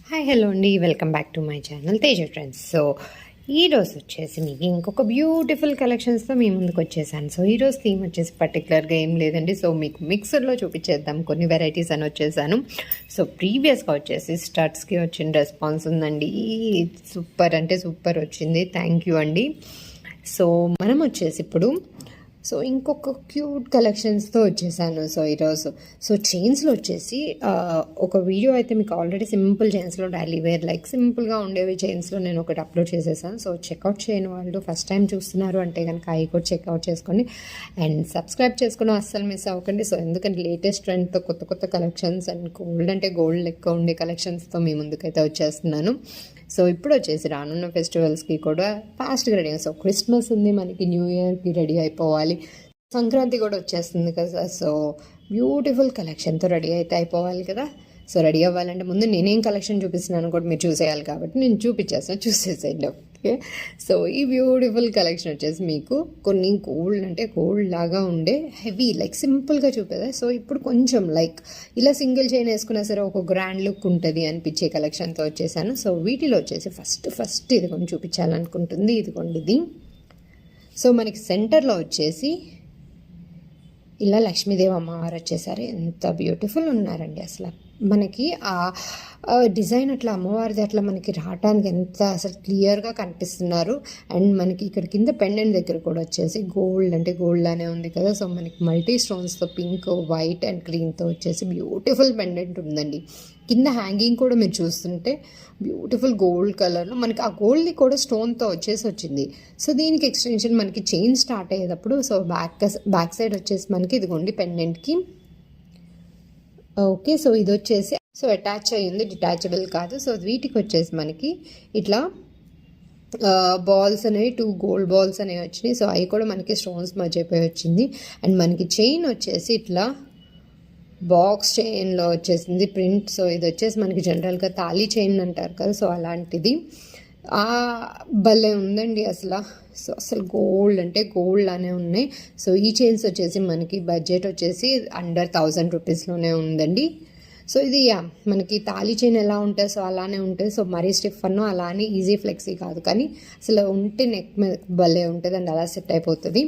Hi hello అండి, welcome back to my channel Teja trends. So ఈరోజు వచ్చేసి మీకు ఇంకొక బ్యూటిఫుల్ కలెక్షన్స్తో మీ ముందుకు వచ్చేసాను. సో ఈరోజు థీమ్ వచ్చేసి పర్టికులర్గా ఏం లేదండి. సో మీకు మిక్సర్లో చూపించేద్దాం కొన్ని వెరైటీస్ అని వచ్చేసాను. సో ప్రీవియస్గా వచ్చేసి స్టడ్స్కి వచ్చిన రెస్పాన్స్ ఉందండి. సూపర్ అంటే సూపర్ వచ్చింది, థ్యాంక్ యూ అండి. సో మనం వచ్చేసి ఇప్పుడు ఇంకొక క్యూట్ కలెక్షన్స్తో వచ్చేసాను. సో ఈరోజు చైన్స్లో వచ్చేసి ఒక వీడియో అయితే మీకు ఆల్రెడీ సింపుల్ చైన్స్లో డైలీ వేర్ లైక్ సింపుల్గా ఉండేవి చైన్స్లో నేను ఒకటి అప్లోడ్ చేసేసాను. సో చెక్అవుట్ చేయని వాళ్ళు ఫస్ట్ టైం చూస్తున్నారు అంటే కనుక అవి కూడా చెక్అవుట్ చేసుకోండి అండ్ సబ్స్క్రైబ్ చేసుకుని అస్సలు మిస్ అవ్వకండి. సో ఎందుకంటే లేటెస్ట్ ట్రెండ్తో కొత్త కొత్త కలెక్షన్స్ అండ్ గోల్డ్ అంటే గోల్డ్ లెక్క ఉండే కలెక్షన్స్తో మీ ముందుకైతే వచ్చేస్తున్నాను. సో ఇప్పుడు వచ్చేసి రానున్న ఫెస్టివల్స్కి కూడా ఫాస్ట్గా రెడీ అయ్యాం. సో క్రిస్మస్ ఉంది, మనకి న్యూ ఇయర్కి రెడీ అయిపోవాలి, సంక్రాంతి కూడా వచ్చేస్తుంది కదా. సో బ్యూటిఫుల్ కలెక్షన్తో రెడీ అయితే అయిపోవాలి కదా. సో రెడీ అవ్వాలంటే ముందు నేనేం కలెక్షన్ చూపిస్తున్నాను కూడా మీరు చూసేయాలి కాబట్టి నేను చూపించేస్తాను, చూసేసేయండి. ఓకే, సో ఈ బ్యూటిఫుల్ కలెక్షన్ వచ్చేసి మీకు కొన్ని గోల్డ్ అంటే గోల్డ్ లాగా ఉండే హెవీ లైక్ సింపుల్గా చూపేదా. సో ఇప్పుడు కొంచెం లైక్ ఇలా సింగిల్ చైన్ వేసుకున్నా సరే ఒక గ్రాండ్ లుక్ ఉంటుంది అనిపించే కలెక్షన్తో వచ్చేసాను. సో వీటిలో వచ్చేసి ఫస్ట్ ఇది కొన్ని చూపించాలనుకుంటుంది, ఇదిగోండి ఇది. సో మనకి సెంటర్లో వచ్చేసి ఇలా లక్ష్మీదేవి అమ్మవారు వచ్చేసారు. ఎంత బ్యూటిఫుల్ ఉన్నారండి అసలు. మనకి ఆ డిజైన్ అట్లా అమ్మవారిది అట్లా మనకి రావటానికి ఎంత అసలు క్లియర్గా కనిపిస్తున్నారు. అండ్ మనకి ఇక్కడ కింద పెండెంట్ దగ్గర కూడా వచ్చేసి గోల్డ్ అంటే గోల్డ్ లానే ఉంది కదా. సో మనకి మల్టీ స్టోన్స్తో పింక్, వైట్ అండ్ గ్రీన్తో వచ్చేసి బ్యూటిఫుల్ పెండెంట్ ఉందండి. కింద హ్యాంగింగ్ కూడా మీరు చూస్తుంటే బ్యూటిఫుల్ గోల్డ్ కలర్లో మనకి ఆ గోల్డ్ని కూడా స్టోన్తో వచ్చింది. సో దీనికి ఎక్స్టెన్షన్ మనకి చైన్ స్టార్ట్ అయ్యేటప్పుడు సో బ్యాక్ సైడ్ వచ్చేసి మనకి ఇదిగోండి పెండెంట్కి. ఓకే, సో ఇది వచ్చేసి అటాచ్ అయ్యింది, డిటాచబుల్ కాదు. సో వీటికి వచ్చేసి మనకి ఇట్లా బాల్స్ అనేవి 2 గోల్డ్ బాల్స్ అనేవి వచ్చినాయి. సో అవి కూడా మనకి స్టోన్స్ మధ్య అయిపోయి వచ్చింది. అండ్ మనకి చైన్ వచ్చేసి ఇట్లా బాక్స్ చైన్లో వచ్చేసింది ప్రింట్. సో ఇది వచ్చేసి మనకి జనరల్గా తాళీ చైన్ అంటారు కదా, సో అలాంటిది భలే ఉందండి అసలు. సో అసలు గోల్డ్ అంటే గోల్డ్ లానే ఉన్నాయి. సో ఈ చైన్స్ వచ్చేసి మనకి బడ్జెట్ వచ్చేసి అండర్ 1000 రూపీస్లోనే ఉందండి. సో ఇది మనకి తాళీ చైన్ ఎలా ఉంటుంది సో అలానే ఉంటుంది. సో మరీ స్టిఫ్ అన్నో అలా అని ఈజీ ఫ్లెక్సీ కాదు, కానీ అసలు ఉంటే నెక్ మీద భలే ఉంటుంది అండి, అలా సెట్ అయిపోతుంది.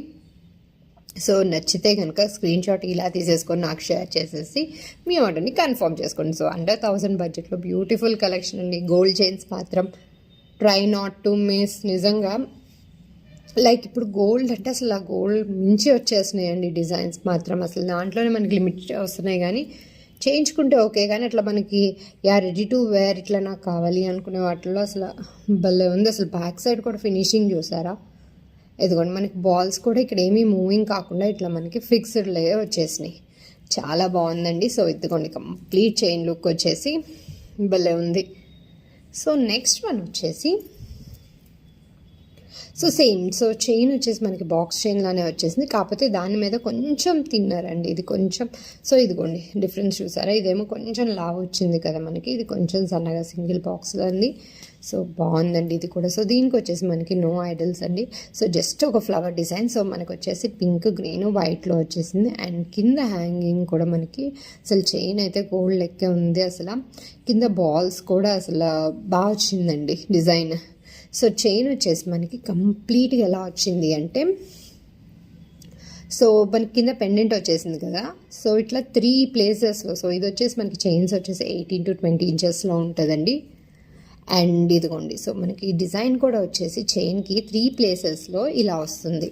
సో నచ్చితే కనుక స్క్రీన్ షాట్ ఇలా తీసేసుకొని నాకు షేర్ చేసేసి మీ ఆర్డర్ని కన్ఫర్మ్ చేసుకోండి. సో అండర్ 1000 బడ్జెట్లో బ్యూటిఫుల్ కలెక్షన్ అండి. గోల్డ్ చైన్స్ మాత్రం ట్రై నాట్ టు మిస్. నిజంగా లైక్ ఇప్పుడు గోల్డ్ అంటే అసలు ఆ గోల్డ్ మించి వచ్చేస్తున్నాయండి డిజైన్స్ మాత్రం. అసలు దాంట్లోనే మనకి లిమిట్ వస్తున్నాయి, కానీ చేయించుకుంటే ఓకే, కానీ అట్లా మనకి రెడీ టు వేర్ ఇట్లా నాకు కావాలి అనుకునే వాటిల్లో అసలు భలే ఉంది. అసలు బ్యాక్ సైడ్ కూడా ఫినిషింగ్ చూసారా, ఇదిగోండి మనకి బాల్స్ కూడా ఇక్కడ ఏమీ మూవింగ్ కాకుండా ఇట్లా మనకి ఫిక్స్డ్ లే వచ్చేసినాయి, చాలా బాగుందండి. సో ఇదిగోండి కంప్లీట్ చైన్ లుక్ వచ్చేసి భలే ఉంది. సో నెక్స్ట్ వన్ వచ్చేసి సేమ్ చైన్ వచ్చేసి మనకి బాక్స్ చైన్ లానే వచ్చేసింది, కాకపోతే దాని మీద కొంచెం తిన్నారండి. ఇది కొంచెం ఇదిగోండి డిఫరెన్స్ చూసారా, ఇదేమో కొంచెం లావ్ వచ్చింది కదా మనకి, ఇది కొంచెం సన్నగా సింగిల్ బాక్స్లో ఉంది. సో బాగుందండి ఇది కూడా. సో దీనికి వచ్చేసి మనకి నో ఐడల్స్ అండి. సో జస్ట్ ఒక ఫ్లవర్ డిజైన్. సో మనకు వచ్చేసి పింక్, గ్రీన్, వైట్లో వచ్చేసింది. అండ్ కింద హ్యాంగింగ్ కూడా మనకి అసలు చైన్ అయితే గోల్డ్ లెక్కే ఉంది. అసలు కింద బాల్స్ కూడా అసలు బాగా వచ్చిందండి డిజైన్. సో చైన్ వచ్చేసి మనకి కంప్లీట్గా ఎలా వచ్చింది అంటే మనకి కింద పెండెంట్ వచ్చేసింది కదా. సో ఇట్లా 3 ప్లేసెస్లో. సో ఇది వచ్చేసి మనకి చైన్స్ వచ్చేసి 18 to 20 ఇంచెస్లో ఉంటుందండి. అండ్ ఇదిగోండి మనకి డిజైన్ కూడా వచ్చేసి చైన్కి 3 ప్లేసెస్లో ఇలా వస్తుంది.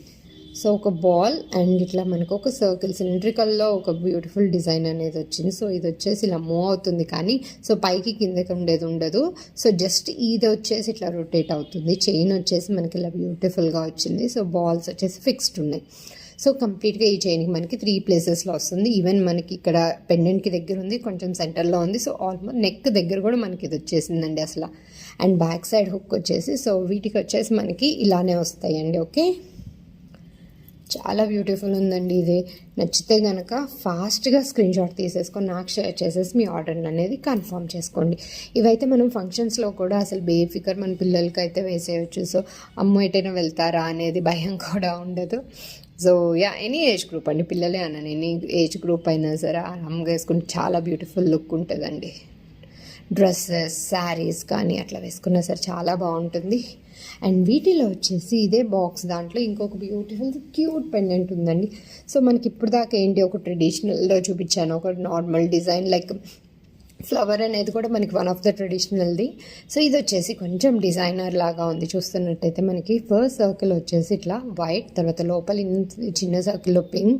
సో ఒక బాల్ అండ్ ఇట్లా మనకు ఒక సర్కిల్ సిలిండ్రికల్లో ఒక బ్యూటిఫుల్ డిజైన్ అనేది వచ్చింది. సో ఇది వచ్చేసి ఇలా మూవ్ అవుతుంది, కానీ పైకి కిందకి ఉండేది ఉండదు. సో జస్ట్ ఇది వచ్చేసి ఇట్లా రొటేట్ అవుతుంది. చైన్ వచ్చేసి మనకి ఇలా బ్యూటిఫుల్గా వచ్చింది. సో బాల్స్ వచ్చేసి ఫిక్స్డ్ ఉన్నాయి. సో కంప్లీట్గా ఈ చైన్కి మనకి 3 ప్లేసెస్లో వస్తుంది. ఈవెన్ మనకి ఇక్కడ పెండెంట్కి దగ్గర ఉంది, కొంచెం సెంటర్లో ఉంది. సో ఆల్మోస్ట్ నెక్ దగ్గర కూడా మనకి ఇది వచ్చేసిందండి అసలు. అండ్ బ్యాక్ సైడ్ హుక్ వచ్చేసి వీటికి వచ్చేసి మనకి ఇలానే వస్తాయండి. ఓకే, చాలా బ్యూటిఫుల్ ఉందండి. ఇది నచ్చితే కనుక ఫాస్ట్గా స్క్రీన్ షాట్ తీసేసుకొని నాకు షేర్ చేసేసి మీ ఆర్డర్ని అనేది కన్ఫర్మ్ చేసుకోండి. ఇవైతే మనం ఫంక్షన్స్లో కూడా అసలు బేఫికర్ మన పిల్లలకి అయితే వేసేయచ్చు. సో అమ్మ ఎటైనా వెళ్తారా అనేది భయం కూడా ఉండదు. సో ఎనీ ఏజ్ గ్రూప్ అండి, పిల్లలే అన్నాను, ఎనీ ఏజ్ గ్రూప్ అయినా సరే ఆరామ్గా వేసుకుంటే చాలా బ్యూటిఫుల్ లుక్ ఉంటుందండి. డ్రెస్సెస్ శారీస్ కానీ అట్లా వేసుకున్నా సరే చాలా బాగుంటుంది. అండ్ వీటిలో వచ్చేసి ఇదే బాక్స్ దాంట్లో ఇంకొక బ్యూటిఫుల్ క్యూట్ పెండెంట్ ఉందండి. సో మనకి ఇప్పుడు దాకా ఏంటి ఒక ట్రెడిషనల్లో చూపించాను, ఒక నార్మల్ డిజైన్ లైక్ ఫ్లవర్ అనేది కూడా మనకి వన్ ఆఫ్ ద ట్రెడిషనల్ది. సో ఇది వచ్చేసి కొంచెం డిజైనర్ లాగా ఉంది. చూస్తున్నట్టయితే మనకి ఫస్ట్ సర్కిల్ వచ్చేసి ఇట్లా వైట్, తర్వాత లోపల చిన్న సర్కిల్లో పింక్,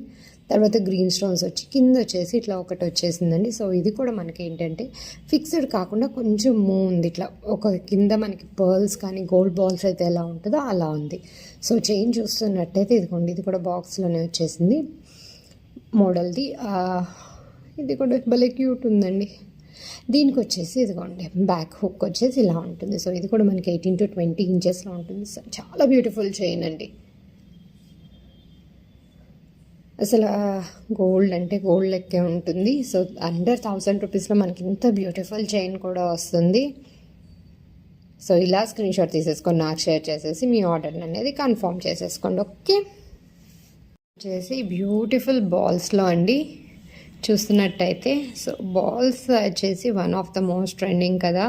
తర్వాత గ్రీన్ స్టోన్స్ వచ్చి కింద వచ్చేసి ఇట్లా ఒకటి వచ్చేసిందండి. సో ఇది కూడా మనకి ఏంటంటే ఫిక్స్డ్ కాకుండా కొంచెం మూవ్ ఉంది. ఇట్లా ఒక కింద మనకి పర్ల్స్ కానీ గోల్డ్ బాల్స్ అయితే ఎలా ఉంటుందో అలా ఉంది. సో చైన్ చూస్తున్నట్టయితే ఇదిగోండి, ఇది కూడా బాక్స్లోనే వచ్చేసింది మోడల్ది. ఇది కూడా భలే క్యూట్ ఉందండి. దీనికి వచ్చేసి ఇదిగోండి బ్యాక్ హుక్ వచ్చేసి ఇలా ఉంటుంది. సో ఇది కూడా మనకి 18 to 20 ఇంచెస్లో ఉంటుంది. సో చాలా బ్యూటిఫుల్ చైన్ అండి. అసలు గోల్డ్ అంటే గోల్డ్ లెక్కే ఉంటుంది. సో అండర్ 1000 రూపీస్లో మనకి ఇంత బ్యూటిఫుల్ చైన్ కూడా వస్తుంది. సో ఇలా స్క్రీన్ షాట్ తీసేసుకొని నాకు షేర్ చేసేసి మీ ఆర్డర్ అనేది కన్ఫర్మ్ చేసేసుకోండి. ఓకే, వచ్చేసి బ్యూటిఫుల్ బాల్స్లో అండి చూస్తున్నట్టయితే. సో బాల్స్ వచ్చేసి one of the most trending కదా.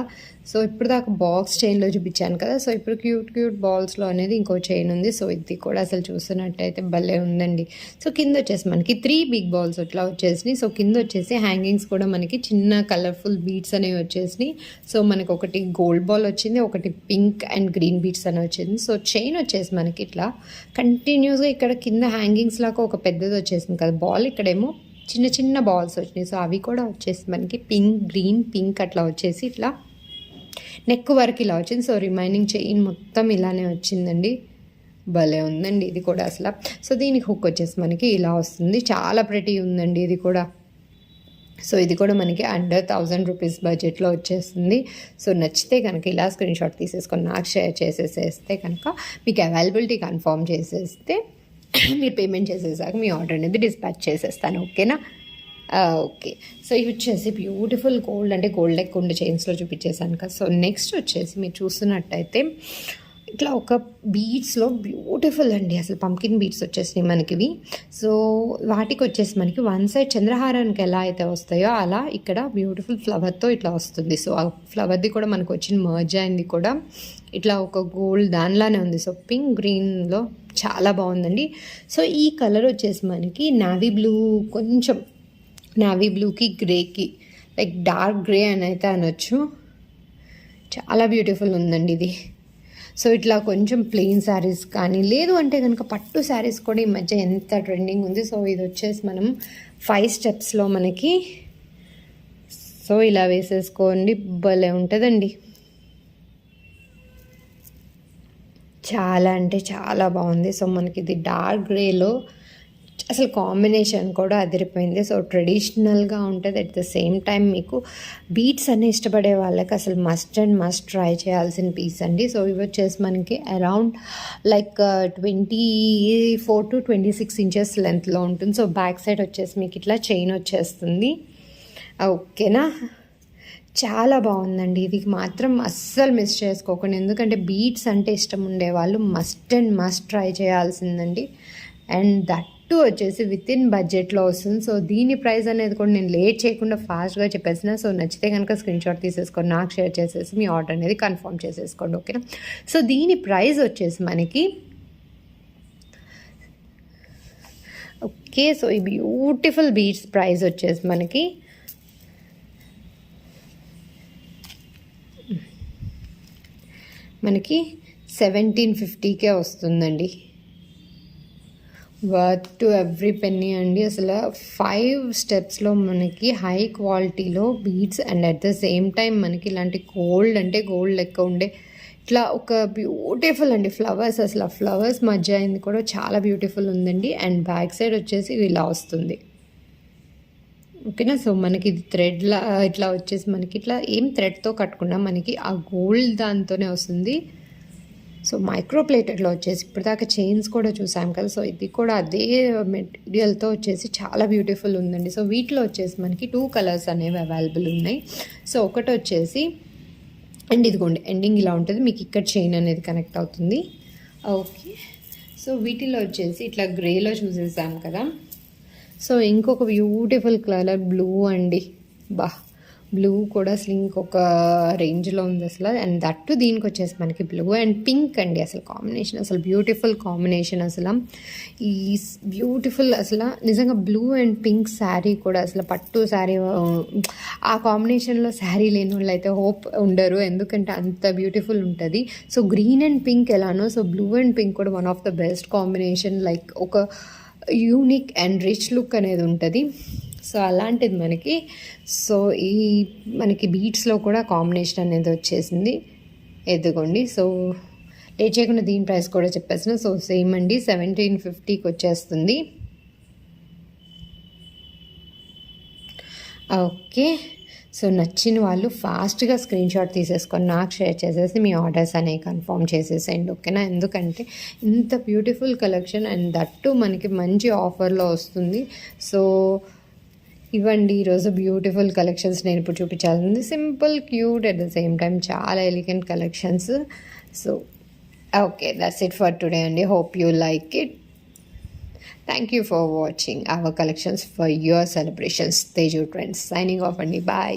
సో ఇప్పుడు దాకా బాక్స్ చైన్లో చూపించాను కదా. సో ఇప్పుడు క్యూట్ బాల్స్లో అనేది ఇంకో చైన్ ఉంది. సో ఇది కూడా అసలు చూస్తున్నట్టయితే భలే ఉందండి. సో కింద వచ్చేసి మనకి 3 బిగ్ బాల్స్ ఇట్లా వచ్చేసినాయి. సో కింద వచ్చేసి హ్యాంగింగ్స్ కూడా మనకి చిన్న కలర్ఫుల్ బీడ్స్ అనేవి వచ్చేసినాయి. సో మనకి ఒకటి గోల్డ్ బాల్ వచ్చింది, ఒకటి పింక్ అండ్ గ్రీన్ బీడ్స్ అనేవి వచ్చింది. సో చైన్ వచ్చేసి మనకి ఇట్లా కంటిన్యూస్గా ఇక్కడ కింద హ్యాంగింగ్స్ లాగా ఒక పెద్దది వచ్చేసింది కదా బాల్, ఇక్కడేమో చిన్న చిన్న బాల్స్ వచ్చినాయి. సో అవి కూడా వచ్చేసి మనకి పింక్, గ్రీన్, పింక్ అట్లా వచ్చేసి ఇట్లా నెక్ వరకు ఇలా వచ్చింది. సో రిమైనింగ్ చైన్ మొత్తం ఇలానే వచ్చిందండి. భలే ఉందండి ఇది కూడా అసలు. సో దీనికి హుక్ వచ్చేసి మనకి ఇలా వస్తుంది. చాలా ప్రెటీ ఉందండి ఇది కూడా. సో ఇది కూడా మనకి అండర్ 1000 రూపీస్ బడ్జెట్లో వచ్చేస్తుంది. సో నచ్చితే కనుక ఇలా స్క్రీన్ షాట్ తీసేసుకొని నాకు షేర్ చేసేసేస్తే కనుక మీకు అవైలబిలిటీ కన్ఫర్మ్ చేసేస్తే మీరు పేమెంట్ చేసేసాక మీ ఆర్డర్ అనేది డిస్పాచ్ చేసేస్తాను. ఓకేనా? ఓకే. సో ఇవి వచ్చేసి బ్యూటిఫుల్ గోల్డ్ అంటే గోల్డ్ లెక్క ఉండే చైన్స్లో చూపించేసాను కదా. సో నెక్స్ట్ వచ్చేసి మీరు చూస్తున్నట్టయితే ఇట్లా ఒక బీడ్స్లో బ్యూటిఫుల్ అండి, అసలు పంకిన్ బీడ్స్ వచ్చేసినాయి మనకివి. సో వాటికి వచ్చేసి మనకి వన్ సైడ్ చంద్రహారానికి ఎలా అయితే వస్తాయో అలా ఇక్కడ బ్యూటిఫుల్ ఫ్లవర్తో ఇట్లా వస్తుంది. సో ఆ ఫ్లవర్ది కూడా మనకు వచ్చిన మర్జ్ అయింది కూడా ఇట్లా ఒక గోల్డ్ దానిలానే ఉంది. సో పింక్ గ్రీన్లో చాలా బాగుందండి. సో ఈ కలర్ వచ్చేసి మనకి నావీ బ్లూ, కొంచెం నావీ బ్లూకి గ్రేకి లైక్ డార్క్ గ్రే అని అయితే అనొచ్చు. చాలా బ్యూటిఫుల్ ఉందండి ఇది. సో ఇట్లా కొంచెం ప్లెయిన్ శారీస్ కానీ లేదు అంటే కనుక పట్టు శారీస్ కూడా ఈ మధ్య ఎంత ట్రెండింగ్ ఉంది. సో ఇది వచ్చేసి మనం 5 స్టెప్స్లో మనకి సో ఇలా వేసేసుకోండి, భలే ఉంటుందండి. చాలా అంటే చాలా బాగుంది. సో మనకి ఇది డార్క్ గ్రేలో అసలు కాంబినేషన్ కూడా అదిరిపోయింది. సో ట్రెడిషనల్గా ఉంటుంది, అట్ ద సేమ్ టైం మీకు బీట్స్ అన్నీ ఇష్టపడే వాళ్ళకి అసలు మస్ట్ అండ్ మస్ట్ ట్రై చేయాల్సిన పీస్ అండి. సో ఇవి వచ్చేసి మనకి అరౌండ్ లైక్ 24 to 26 ఇంచెస్ లెంత్లో ఉంటుంది. సో బ్యాక్ సైడ్ వచ్చేసి మీకు ఇట్లా చైన్ వచ్చేస్తుంది. ఓకేనా? చాలా బాగుందండి. ఇది మాత్రం అస్సలు మిస్ చేసుకోకండి, ఎందుకంటే బీట్స్ అంటే ఇష్టం ఉండేవాళ్ళు మస్ట్ అండ్ మస్ట్ ట్రై చేయాల్సిందండి. అండ్ దట్టు వచ్చేసి విత్ ఇన్ బడ్జెట్లో వస్తుంది. సో దీని ప్రైస్ అనేది కూడా నేను లేట్ చేయకుండా ఫాస్ట్గా చెప్పేసిన. సో నచ్చితే కనుక స్క్రీన్ షాట్ తీసేసుకొని నాకు షేర్ చేసేసి మీ ఆర్డర్ అనేది కన్ఫర్మ్ చేసేసుకోండి. ఓకేనా? సో దీని ప్రైస్ వచ్చేసి మనకి ఓకే. సో ఈ బ్యూటిఫుల్ బీట్స్ ప్రైస్ వచ్చేసి మనకి 1750కే వస్తుందండి. వర్త్ టు ఎవ్రీ పెన్నీ అండి. అసలు 5 స్టెప్స్లో మనకి హై క్వాలిటీలో beads and at the same time మనకి ఇలాంటి గోల్డ్ అంటే గోల్డ్ లెక్క ఉండే ఇట్లా ఒక బ్యూటిఫుల్ అండి ఫ్లవర్స్. అసలు ఆ ఫ్లవర్స్ మధ్య అయింది కూడా చాలా బ్యూటిఫుల్ ఉందండి. అండ్ బ్యాక్ సైడ్ వచ్చేసి ఇలా వస్తుంది. ఓకేనా? సో మనకి ఇది థ్రెడ్లా ఇట్లా వచ్చేసి మనకి ఇట్లా ఏం థ్రెడ్తో కట్టకుండా మనకి ఆ గోల్డ్ దాంతోనే వస్తుంది. సో మైక్రో ప్లేటెడ్లో వచ్చేసి ఇప్పటిదాకా చైన్స్ కూడా చూసాం కదా. సో ఇది కూడా అదే మెటీరియల్తో వచ్చేసి చాలా బ్యూటిఫుల్ ఉందండి. సో వీటిలో వచ్చేసి మనకి 2 కలర్స్ అనేవి అవైలబుల్ ఉన్నాయి. సో ఒకటి వచ్చేసి అండ్ ఇదిగోండి ఎండింగ్ ఇలా ఉంటుంది, మీకు ఇక్కడ చైన్ అనేది కనెక్ట్ అవుతుంది. ఓకే. సో వీటిలో వచ్చేసి ఇట్లా గ్రేలో చూసేసాం కదా. సో ఇంకొక బ్యూటిఫుల్ కలర్ బ్లూ అండి. బ్లూ కూడా అసలు ఇంకొక రేంజ్లో ఉంది అసలు. అండ్ దట్టు దీనికి వచ్చేసి మనకి బ్లూ అండ్ పింక్ అండి. అసలు కాంబినేషన్ అసలు బ్యూటిఫుల్ కాంబినేషన్ అసలు. ఈ బ్యూటిఫుల్ అసలు నిజంగా బ్లూ అండ్ పింక్ శారీ కూడా అసలు పట్టు శారీ ఆ కాంబినేషన్లో శారీ లేని వాళ్ళు అయితే హోప్ ఉండరు, ఎందుకంటే అంత బ్యూటిఫుల్ ఉంటుంది. సో గ్రీన్ అండ్ పింక్ ఎలానో, సో బ్లూ అండ్ పింక్ కూడా one of the best combination. Like ఒక యూనిక్ అండ్ రిచ్ లుక్ అనేది ఉంటుంది. సో అలాంటిది మనకి, సో ఈ మనకి బీట్స్లో కూడా కాంబినేషన్ అనేది వచ్చేసింది. ఎదుగోండి. సో లేట్ చేయకుండా దీని ప్రైస్ కూడా చెప్పేసిన. సో సేమ్ అండి, 1750కి వచ్చేస్తుంది. ఓకే. సో నచ్చిన వాళ్ళు ఫాస్ట్గా స్క్రీన్ షాట్ తీసేసుకొని నాకు షేర్ చేసేసి మీ ఆర్డర్స్ అనేవి కన్ఫర్మ్ చేసేసేయండి, ఓకేనా? ఎందుకంటే ఇంత బ్యూటిఫుల్ కలెక్షన్ అండ్ దట్టు మనకి మంచి ఆఫర్లో వస్తుంది. సో ఇవ్వండి ఈరోజు బ్యూటిఫుల్ కలెక్షన్స్ నేను ఇప్పుడు చూపించాల్సింది. Simple, cute, at the same time చాలా elegant collections. So okay, that's it for today అండి. Hope you like it. Thank you for watching our collections for your celebrations. Teju Trends signing off, and bye.